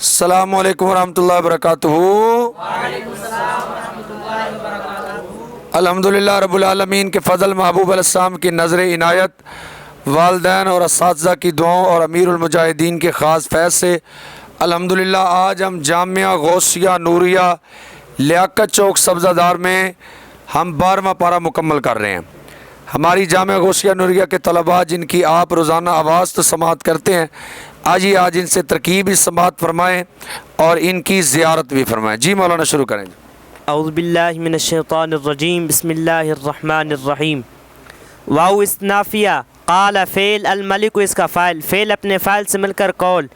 السلام علیکم ورحمۃ اللہ وبرکاتہ۔ الحمدللہ رب العالمین کے فضل، محبوب علیہ السلام کی نظر عنایت، والدین اور اساتذہ کی دعاؤں اور امیر المجاہدین کے خاص فیض سے الحمدللہ آج ہم جامعہ غوثیہ نوریہ لیاقت چوک سبزہ دار میں ہم 12واں پارہ مکمل کر رہے ہیں۔ ہماری جامعہ غوثیہ نوریہ کے طلباء جن کی آپ روزانہ آواز تو سماعت کرتے ہیں، آج ان سے ترکیب بھی سماعت فرمائیں اور ان کی زیارت بھی فرمائیں۔ جی مولانا شروع کریں۔ اعوذ باللہ من الشیطان الرجیم، بسم اللہ الرحمن الرحیم۔ واو استنافیہ، قال فعل، الملک اس کا فاعل، فعل اپنے فاعل سے مل کر قول،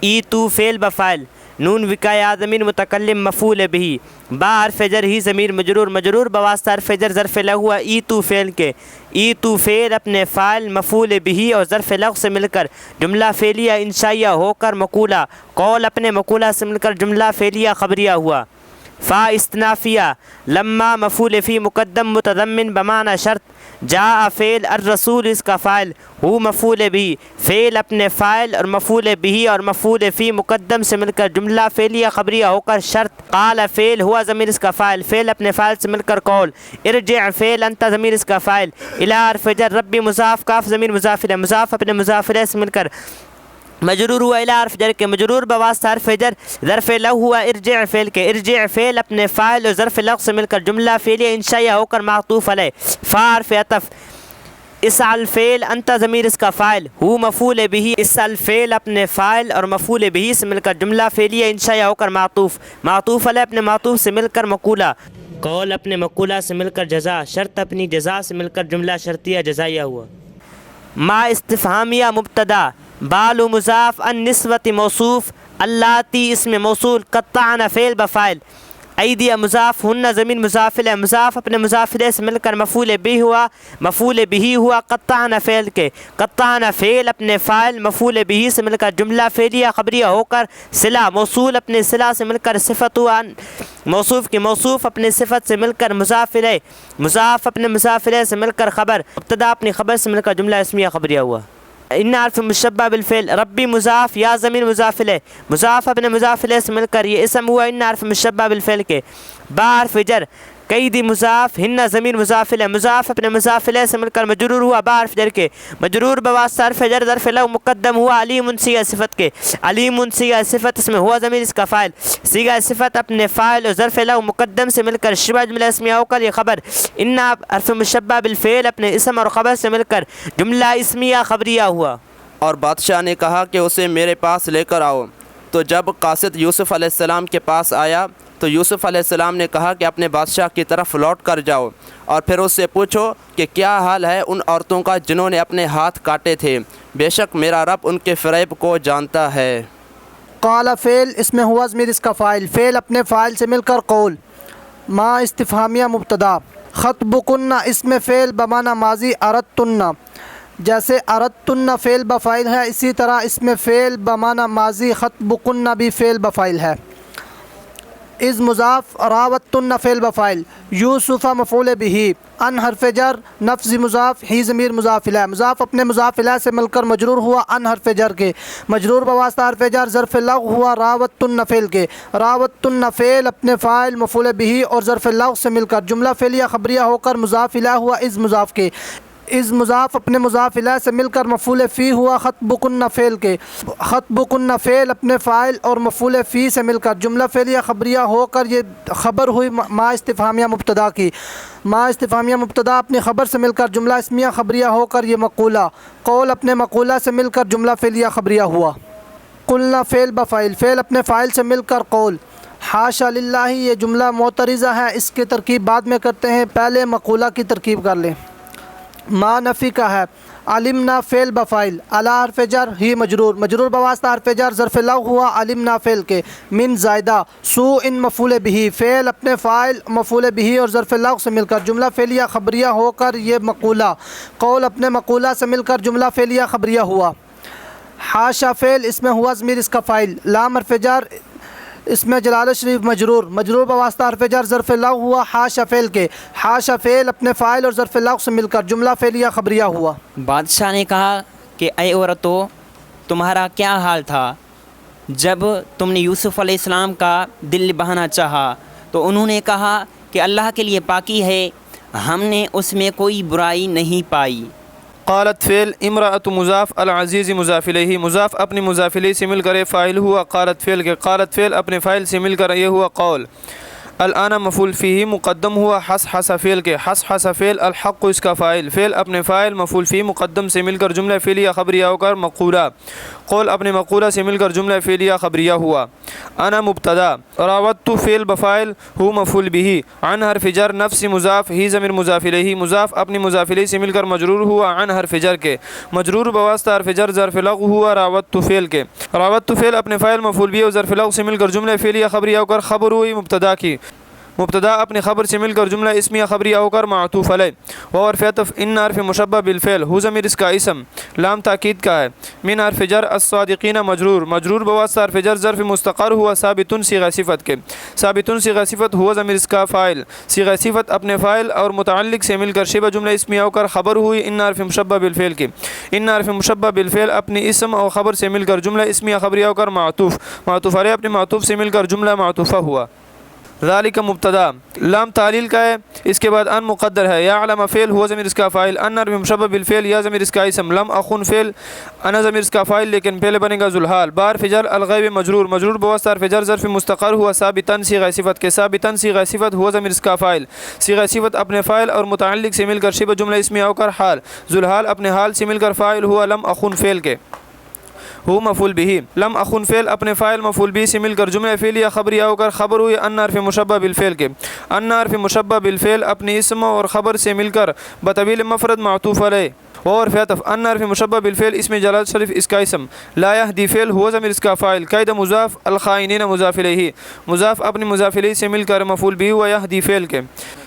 ای تو فعل بفاعل، نون وقائے ضمیر متکلم مفعول بھی، با حرف جر ہی ضمیر مجرور، مجرور بواسطہ حرف جر ظرف لغو ہوا ای تو فعل کے، ای تو فعل اپنے فاعل مفعول بھی اور ظرف لغو سے مل کر جملہ فعلیہ انشائیہ ہو کر مقولہ، قول اپنے مقولہ سے مل کر جملہ فعلیہ خبریہ ہوا۔ فا استنافیہ، لما مفعول فی مقدم متضمن بمعنی شرط، جاء فعل، الرسول اس کا فاعل، ہو مفعول بھی، فعل اپنے فاعل اور مفعول بھی اور مفعول فی مقدم سے مل کر جملہ فعلیہ خبریہ ہو کر شرط، قال فعل، ہوا ضمیر اس کا فاعل، فعل اپنے فاعل سے مل کر قول، ارجع فعل، انت ضمیر اس کا فاعل، الی حرف جر، ربی مضاف، کاف ضمیر مضاف الیہ، مضاف اپنے مضاف الیہ سے مل کر مجرور ہوا الی حرف جر کے، مجرور بواسطہ حرف جر ظرف لغو ہوا ارجع فعل کے، ارجع فعل اپنے فاعل اور ظرف لغو سے مل کر جملہ فعلیہ انشائیہ ہو کر معطوف علیہ، فا حرف عطف، اسأل فعل، انت ضمیر اس کا فاعل، ہو مفعول بھی، اسأل فعل اپنے فاعل اور مفعول بھی سے مل کر جملہ فعلیہ انشائیہ ہو کر معطوف، معطوف علیہ اپنے معطوف سے مل کر مقولہ، قول اپنے مقولہ سے مل کر جزا، شرط اپنی جزا سے مل کر جملہ شرطیہ جزائیہ ہوا۔ ما استفہامیہ مبتدا، بال مضاف، النسوۃ موصوف، اللاتی اسم موصول، قطعن فعل بفاعل، ایدیہ مضاف، ہن ضمیر مضاف الیہ، مضاف اپنے مضاف الیہ سے مل کر مفعول بھی ہوا، مفعول بھی ہوا قطعن فعل کے، قطعن فعل اپنے فاعل مفعول بھی سے مل کر جملہ فعلیہ خبریہ ہو کر صلہ، موصول اپنے صلہ سے مل کر صفت ہوا، موصوف کی موصوف اپنے صفت سے مل کر مضاف الیہ، مضاف اپنے مضاف الیہ سے مل کر خبر، مبتدا اپنی خبر سے مل کر جملہ اسمیہ خبریہ ہوا۔ ان حرف مشبہ بالفعل، ربی مضاف، یا ضمیر مضاف الیہ، مضاف اپنے مضاف الیہ سے مل کر یہ اسم ہوا ان حرف مشبہ بالفعل کے، با حرف جر، قیدی مضاف، ہن ضمیر مضاف الیہ، مضاف اپنے مضاف الیہ سے مل کر مجرور ہوا با حرف جر کے، مجرور بواسطہ حرف جر ظرف لغو مقدم ہوا علیم صیغہ صفت کے، علیم صیغہ صفت اس میں ہوا ضمیر اس کا فاعل، صیغہ صفت اپنے فاعل اور ظرف لغو مقدم سے مل کر شبہ جملہ اسمیہ ہو کر یہ خبر، ان حرف مشبہ بالفعل اپنے اسم اور خبر سے مل کر جملہ اسمیہ خبریہ ہوا۔ اور بادشاہ نے کہا کہ اسے میرے پاس لے کر آؤ، تو جب قاصد یوسف علیہ السلام کے پاس آیا تو یوسف علیہ السلام نے کہا کہ اپنے بادشاہ کی طرف لوٹ کر جاؤ اور پھر اس سے پوچھو کہ کیا حال ہے ان عورتوں کا جنہوں نے اپنے ہاتھ کاٹے تھے، بے شک میرا رب ان کے فریب کو جانتا ہے۔ قال فعل، اس میں ہوا ضمیر اس کا فاعل، فعل اپنے فاعل سے مل کر قول، ما استفہامیہ مبتدا، خطبکن اسم فعل بمعنی ماضی، اردتن، جیسے اردتن فعل بفاعل ہے اسی طرح اس میں فعل بمعنی ماضی خطبکن بھی فعل بفاعل ہے۔ از مضاف، راوتن فعل بفاعل، یوسف مفعول بھی، ان حرف جر، نفس مضاف، ہی ضمیر مضاف الیہ، مضاف اپنے مضاف الیہ سے مل کر مجرور ہوا ان حرف جر کے، مجرور بواسطہ حرف جر ظرف لغو ہوا راوتن فعل کے، راوتن فعل اپنے فاعل مفعول بھی اور ظرف لغو سے مل کر جملہ فعلیہ خبریہ ہو کر مضاف الیہ ہوا از مضاف کے، از مضاف اپنے مضاف الیہ سے مل کر مفعول فی ہوا خطبکن فعل کے، خطبکن فعل اپنے فاعل اور مفعول فی سے مل کر جملہ فعلیہ خبریہ ہو کر یہ خبر ہوئی ما استفہامیہ مبتدا کی، ما استفہامیہ مبتدا اپنی خبر سے مل کر جملہ اسمیہ خبریہ ہو کر یہ مقولہ، قول اپنے مقولہ سے مل کر جملہ فعلیہ خبریہ ہوا۔ قلنا فعل بفاعل، فعل اپنے فاعل سے مل کر قول، حاشا للہ یہ جملہ معترضہ ہے، اس کی ترکیب بعد میں کرتے ہیں، پہلے مقولہ کی ترکیب کر لیں۔ ما نفی کا ہے، علمنا فعل بفاعل، علی حرف جر، ہی مجرور، مجرور بواسطہ حرف جر ظرف لغو ہوا علمنا فعل کے، من زائدہ، سو ان مفعول بھی، فعل اپنے فاعل مفعول بھی اور ظرف لغو سے مل کر جملہ فعلیہ خبریہ ہو کر یہ مقولہ، قول اپنے مقولہ سے مل کر جملہ فعلیہ خبریہ ہوا۔ حاشا فعل، اس میں ہوا ضمیر اس کا فاعل، لام حرف جر، اس میں جلال شریف مجرور، مجرور بواسطہ حرف جر ظرف لغو ہوا حاشا فعل کے، حاشا فعل اپنے فاعل اور ظرف لغو سے مل کر جملہ فعلیہ خبریہ ہوا۔ بادشاہ نے کہا کہ اے عورتو تمہارا کیا حال تھا، جب تم نے یوسف علیہ السلام کا دل بہانا چاہا تو انہوں نے کہا کہ اللہ کے لیے پاکی ہے، ہم نے اس میں کوئی برائی نہیں پائی۔ قالت فعل امرأۃ مضاف العزیز مضاف الیہ، مضاف اپنے مضاف الیہ سے مل کر فاعل ہوا قالت فعل کے، قالت فعل اپنے فاعل سے مل کر یہ ہوا قول۔ الآن مفعول فیہ مقدم ہوا حس فعل کے، حس فعل الحق اس کا فاعل، فعل اپنے فاعل مفعول فیہ مقدم سے مل کر جملہ فعلیہ خبریہ ہو کر مقولہ، قول اپنے مقولہ سے مل کر جملہ فعلیہ خبریہ ہوا۔ انا مبتدا، راودت فعل بفاعل ہو مفعول بہ، عن حرف جر نفس مضاف ہی ضمیر مضاف الیہ، مضاف اپنے مضاف الیہ سے مل کر مجرور ہوا عن حرف جر کے، مجرور بواسطہ حرف جر ظرف لغو ہوا راودت فعل کے، راودت فعل اپنے فاعل مفعول بہ اور ظرف لغو سے مل کر جملہ فعلیہ خبریہ ہو کر خبر ہوئی مبتدا کی، مبتدا اپنے خبر سے مل کر جملہ اسمیہ خبریہ ہو کر معطوف علیہ، و حرف عطف ان حرف مشبہ بالفعل ہو ضمیر اس کا اسم لام تاکید کا ہے، من حرف جر الصادقین مجرور، مجرور بواسطہ حرف جر ظرف مستقر ہوا ثابت صیغہ صفت کے، ثابت صیغہ صفت ہوا ضمیر اس کا فاعل، صیغہ صفت اپنے فاعل اور متعلق سے مل کر شبہ جملہ اسمیہ ہو کر خبر ہوئی ان حرف مشبہ بالفعل کی، ان حرف مشبہ بالفعل اپنی اسم اور خبر سے مل کر جملہ اسمیہ خبریہ ہو کر معطوف، معطوف علیہ اپنے معطوف سے مل کر جملہ معطوفہ ہوا۔ ذالک مبتدا، لام تعلیل کا ہے، اس کے بعد ان مقدر ہے، یعلم فعل ہوا ضمیر اس کا فاعل، ان حرف مشبہ بالفعل یا ضمیر اس کا اسم، لم اخن فعل انا ضمیر اس کا فاعل لیکن پہلے بنے گا ذوالحال، بار فجر الغیب مجرور، مجرور بواسطہ حرف جر ظرف مستقر ہوا ثابتاً صیغہ صفت کے، ثابتاً صیغہ صفت ہوا ضمیر اس کا فاعل، صیغہ صفت اپنے فاعل اور متعلق سے مل کر شبہ جملہ اسمیہ ہو کر حال، ذوالحال اپنے حال سے مل کر فاعل ہوا لم اخن فعل کے، ہو مفعول بہ، لم اخن فعل اپنے فاعل مفعول بہ سے مل کر جملہ فعلیہ خبریہ ہو کر خبر ہوئی ان حرف مشبہ بالفعل کے، ان حرف مشبہ بالفعل اپنے اسم اور خبر سے مل کر بطویل مفرد معطوف علیہ، اور فعطف ان حرف مشبہ بالفعل اسم جلالت شریف اس کا اسم، لا یہدی فعل ہوا ضمیر اس کا فاعل، قید مضاف الخائنین مضاف الیہ، مضاف اپنے مضاف الیہ سے مل کر مفعول بہ و یہدی فعل کے،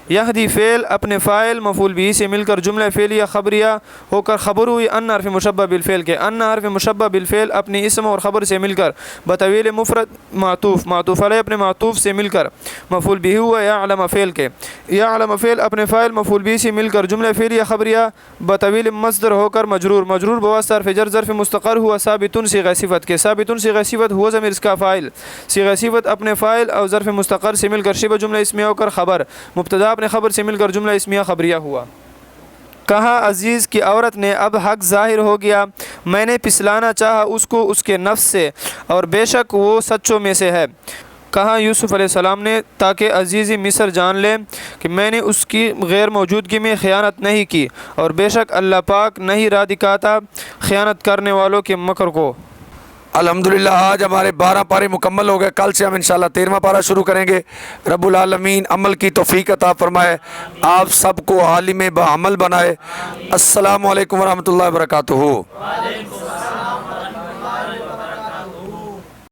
یہدی فعل اپنے فاعل مفعول بہ سے مل کر جملہ فعلیہ خبریہ ہو کر خبر ہوئی ان حرف مشبہ بالفعل کے، ان حرف مشبہ بالفعل اپنی اسم اور خبر سے مل کر بطویل مفرد معطوف، معطوف علیہ اپنے معطوف سے مل کر مفعول بہ ہوا یعلم فعل کے، یعلم فعل اپنے فاعل مفعول بہ سے مل کر جملہ فعلیہ خبریہ بطویل مصدر ہو کر مجرور، مجرور بواسطہ حرف جر ظرف مستقر ہوا ثابت صیغہ صفت کے، ثابت صیغہ صفت ہوا ضمیر اس کا فاعل، صیغہ صفت اپنے فاعل اور ظرف مستقر سے مل کر شبہ جملہ اسمیہ ہو کر خبر، مبتدا اپنے خبر سے مل کر جملہ اسمیہ خبریہ ہوا۔ کہا عزیز کی عورت نے اب حق ظاہر ہو گیا، میں نے پھسلانا چاہا اس کو اس کے نفس سے اور بے شک وہ سچوں میں سے ہے۔ کہا یوسف علیہ السلام نے تاکہ عزیزی مصر جان لے کہ میں نے اس کی غیر موجودگی میں خیانت نہیں کی، اور بے شک اللہ پاک نہیں راہ دکھاتا خیانت کرنے والوں کے مکر کو۔ الحمدللہ آج ہمارے 12 پارے مکمل ہو گئے، کل سے ہم انشاءاللہ 13واں پارہ شروع کریں گے۔ رب العالمین عمل کی توفیق عطا فرمائے، آپ سب کو عالم بعمل بنائے۔ السلام علیکم ورحمۃ اللہ وبرکاتہ۔